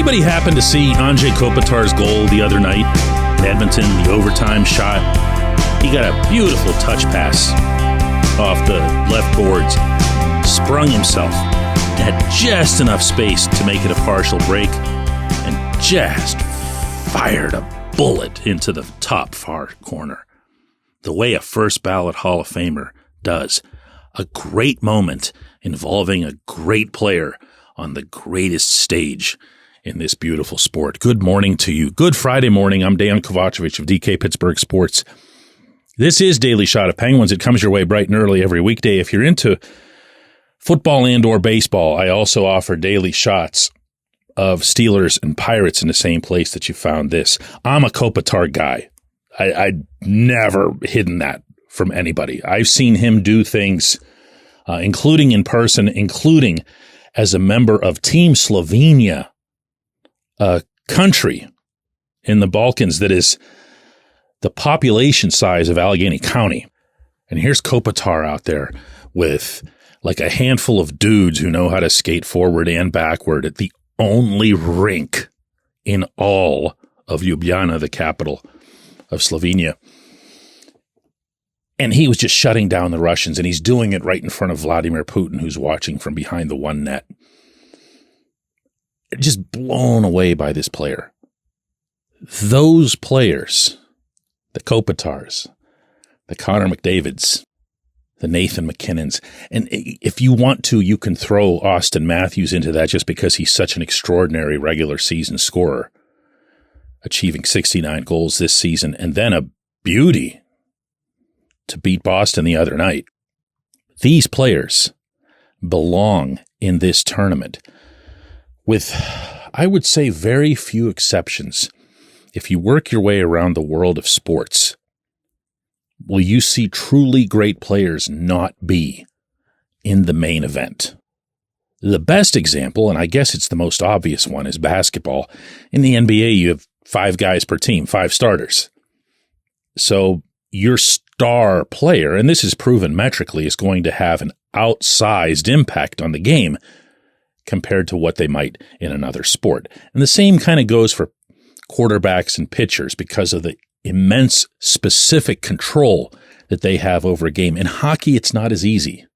Anybody happen to see Anze Kopitar's goal the other night in Edmonton, the overtime shot? He got a beautiful touch pass off the left boards, sprung himself, had just enough space to make it a partial break, and just fired a bullet into the top far corner. The way a first ballot Hall of Famer does. A great moment involving a great player on the greatest stage in this beautiful sport. Good morning to you. Good Friday morning. I'm Dejan Kovacevic of DK Pittsburgh Sports. This is Daily Shot of Penguins. It comes your way bright and early every weekday. If you're into football and or baseball, I also offer daily shots of Steelers and Pirates in the same place that you found this. I'm a Kopitar guy. I'd never hidden that from anybody. I've seen him do things, including in person, including as a member of Team Slovenia, a country in the Balkans that is the population size of Allegheny County. And here's Kopitar out there with like a handful of dudes who know how to skate forward and backward at the only rink in all of Ljubljana, the capital of Slovenia. And he was just shutting down the Russians, and he's doing it right in front of Vladimir Putin, who's watching from behind the one net. Just blown away by this player. Those players, the Kopitars, the Connor McDavids, the Nathan McKinnons, and if you want to, you can throw Austin Matthews into that just because he's such an extraordinary regular season scorer, achieving 69 goals this season, and then a beauty to beat Boston the other night. These players belong in this tournament with, I would say, very few exceptions. If you work your way around the world of sports, will you see truly great players not be in the main event? The best example, and I guess it's the most obvious one, is basketball. In the NBA, you have 5 guys per team, 5 starters. So your star player, and this is proven metrically, is going to have an outsized impact on the game compared to what they might in another sport. And the same kind of goes for quarterbacks and pitchers because of the immense specific control that they have over a game. In hockey, it's not as easy.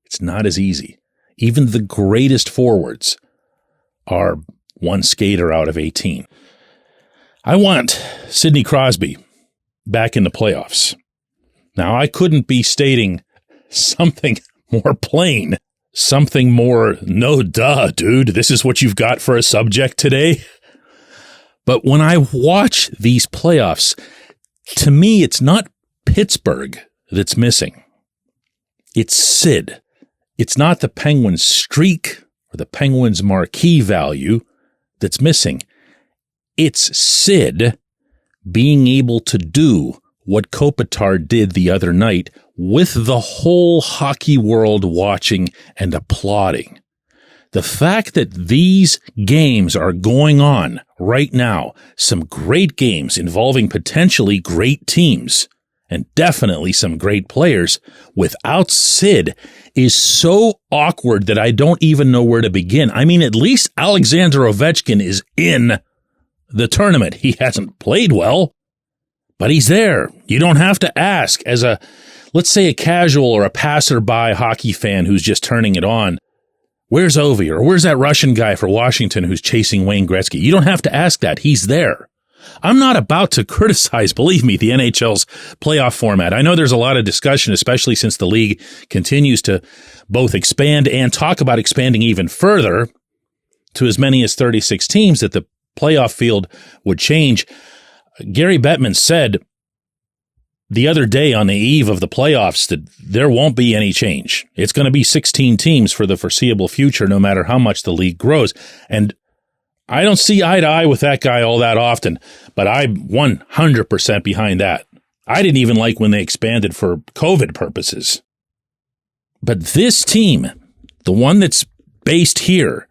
It's not as easy. Even the greatest forwards are one skater out of 18. I want Sidney Crosby back in the playoffs. Now, I couldn't be stating something more plain, something more, no duh, dude, this is what you've got for a subject today. But when I watch these playoffs, to me, it's not Pittsburgh that's missing. It's Sid. It's not the Penguins' streak or the Penguins' marquee value that's missing. It's Sid being able to do what Kopitar did the other night with the whole hockey world watching and applauding. The fact that these games are going on right now, some great games involving potentially great teams and definitely some great players, without Sid is so awkward that I don't even know where to begin. I mean, at least Alexander Ovechkin is in the tournament. He hasn't played well, but he's there. You don't have to ask as a, let's say, a casual or a passerby hockey fan who's just turning it on, where's Ovi, or where's that Russian guy for Washington who's chasing Wayne Gretzky? You don't have to ask that. He's there. I'm not about to criticize, believe me, the NHL's playoff format. I know there's a lot of discussion, especially since the league continues to both expand and talk about expanding even further to as many as 36 teams, that the playoff field would change. Gary Bettman said the other day on the eve of the playoffs that there won't be any change. It's going to be 16 teams for the foreseeable future, no matter how much the league grows. And I don't see eye to eye with that guy all that often, but I'm 100% behind that. I didn't even like when they expanded for COVID purposes. But this team, the one that's based here,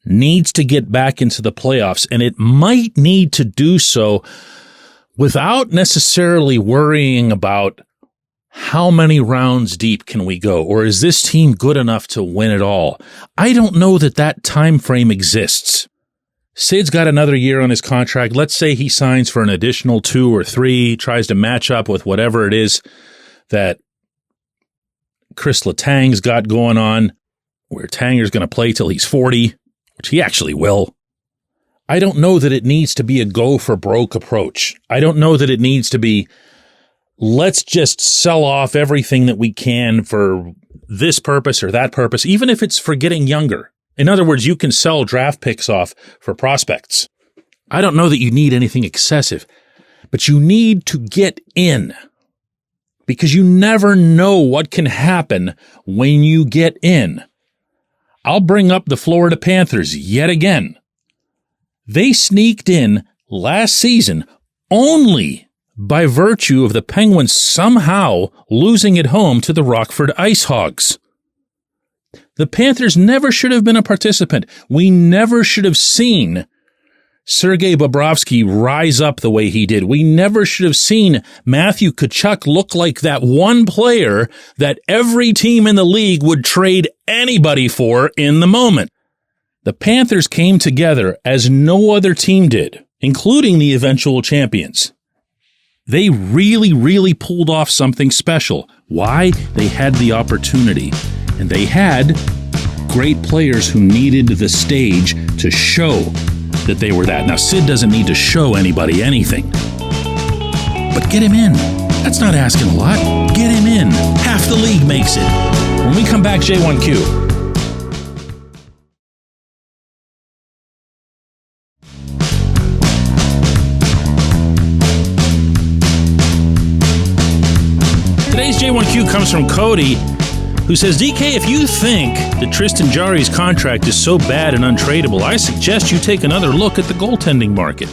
needs to get back into the playoffs, and it might need to do so without necessarily worrying about how many rounds deep can we go, or is this team good enough to win it all? I don't know that that time frame exists. Sid's got another year on his contract. Let's say he signs for an additional 2 or 3, tries to match up with whatever it is that Chris Letang's got going on, where Tanger's going to play till he's 40, which he actually will. I don't know that it needs to be a go for broke approach. I don't know that it needs to be, let's just sell off everything that we can for this purpose or that purpose, even if it's for getting younger. In other words, you can sell draft picks off for prospects. I don't know that you need anything excessive, but you need to get in, because you never know what can happen when you get in. I'll bring up the Florida Panthers yet again. They sneaked in last season only by virtue of the Penguins somehow losing at home to the Rockford Ice Hogs. The Panthers never should have been a participant. We never should have seen Sergei Bobrovsky rise up the way he did. We never should have seen Matthew Tkachuk look like that one player that every team in the league would trade anybody for in the moment. The Panthers came together as no other team did, including the eventual champions. They really, really pulled off something special. Why? They had the opportunity. And they had great players who needed the stage to show that they were that. Now, Sid doesn't need to show anybody anything. But get him in. That's not asking a lot. Get him in. Half the league makes it. When we come back, J1Q. Today's J1Q comes from Cody, who says, DK, if you think that Tristan Jarry's contract is so bad and untradeable, I suggest you take another look at the goaltending market.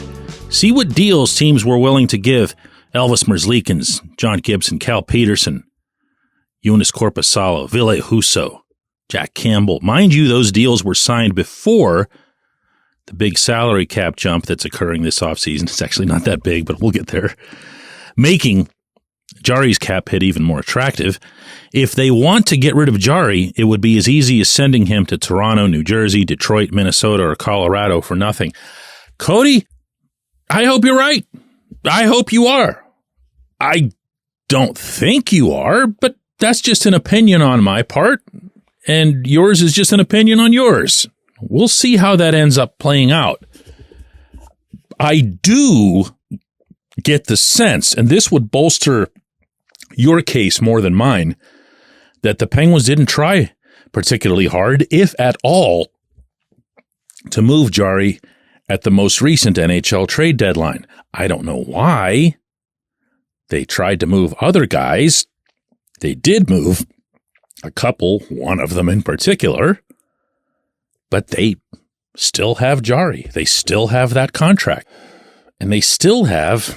See what deals teams were willing to give Elvis Merzlikins, John Gibson, Cal Peterson, Joonas Korpisalo, Ville Husso, Jack Campbell. Mind you, those deals were signed before the big salary cap jump that's occurring this offseason. It's actually not that big, but we'll get there. Making Jarry's cap hit even more attractive. If they want to get rid of Jarry, it would be as easy as sending him to Toronto, New Jersey, Detroit, Minnesota, or Colorado for nothing. Cody, I hope you're right. I hope you are. I don't think you are, but that's just an opinion on my part, and yours is just an opinion on yours. We'll see how that ends up playing out. I do get the sense, and this would bolster your case more than mine, that the Penguins didn't try particularly hard, if at all, to move Jarry at the most recent NHL trade deadline. I don't know why. They tried to move other guys. They did move a couple, one of them in particular, but they still have Jarry. They still have that contract. And they still have,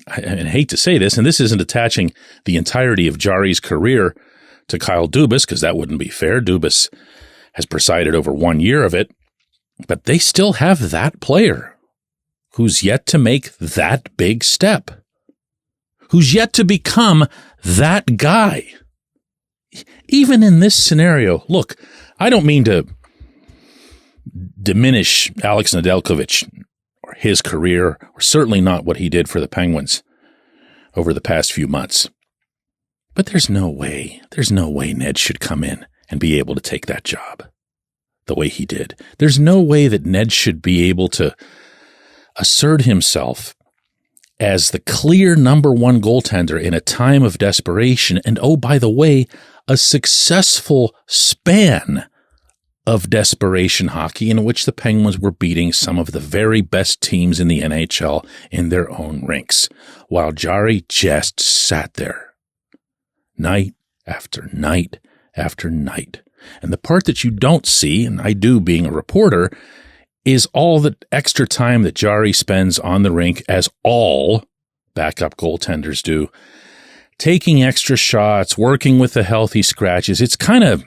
I hate to say this, and this isn't attaching the entirety of Jarry's career to Kyle Dubas, because that wouldn't be fair. Dubas has presided over 1 year of it, but they still have that player who's yet to make that big step, who's yet to become that guy. Even in this scenario, look, I don't mean to diminish Alex Nedeljkovic or his career, or certainly not what he did for the Penguins over the past few months. But there's no way Ned should come in and be able to take that job the way he did. There's no way that Ned should be able to assert himself as the clear number one goaltender in a time of desperation, and oh, by the way, a successful span of desperation hockey in which the Penguins were beating some of the very best teams in the NHL in their own rinks, while Jarry just sat there night after night after night. And the part that you don't see, and I do being a reporter, is all the extra time that Jarry spends on the rink, as all backup goaltenders do, taking extra shots, working with the healthy scratches. It's kind of,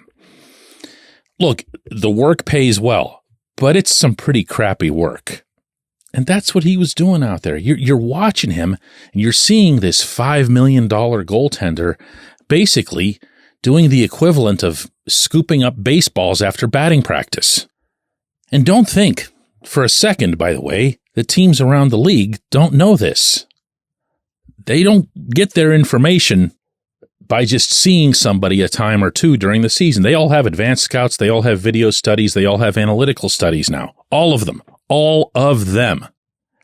look, the work pays well, but it's some pretty crappy work. And that's what he was doing out there. You're watching him, and you're seeing this $5 million goaltender basically doing the equivalent of scooping up baseballs after batting practice. And don't think for a second, by the way, that teams around the league don't know this. They don't get their information by just seeing somebody a time or two during the season. They all have advanced scouts. They all have video studies. They all have analytical studies now. All of them. All of them.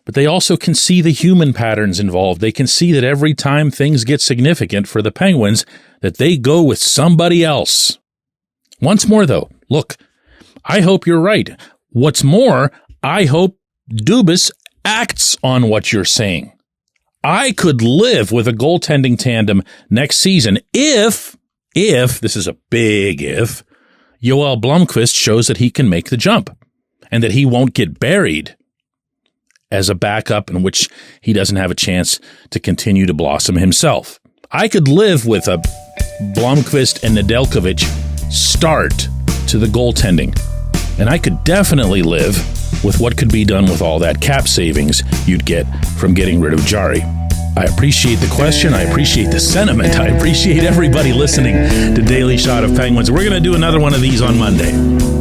But they also can see the human patterns involved. They can see that every time things get significant for the Penguins, that they go with somebody else. Once more, though, look, I hope you're right. What's more, I hope Dubas acts on what you're saying. I could live with a goaltending tandem next season if, this is a big if, Joel Blomqvist shows that he can make the jump and that he won't get buried as a backup in which he doesn't have a chance to continue to blossom himself. I could live with a Blomqvist and Nedeljkovic start to the goaltending, and I could definitely live with what could be done with all that cap savings you'd get from getting rid of Jari. I appreciate the question. I appreciate the sentiment. I appreciate everybody listening to Daily Shot of Penguins. We're going to do another one of these on Monday.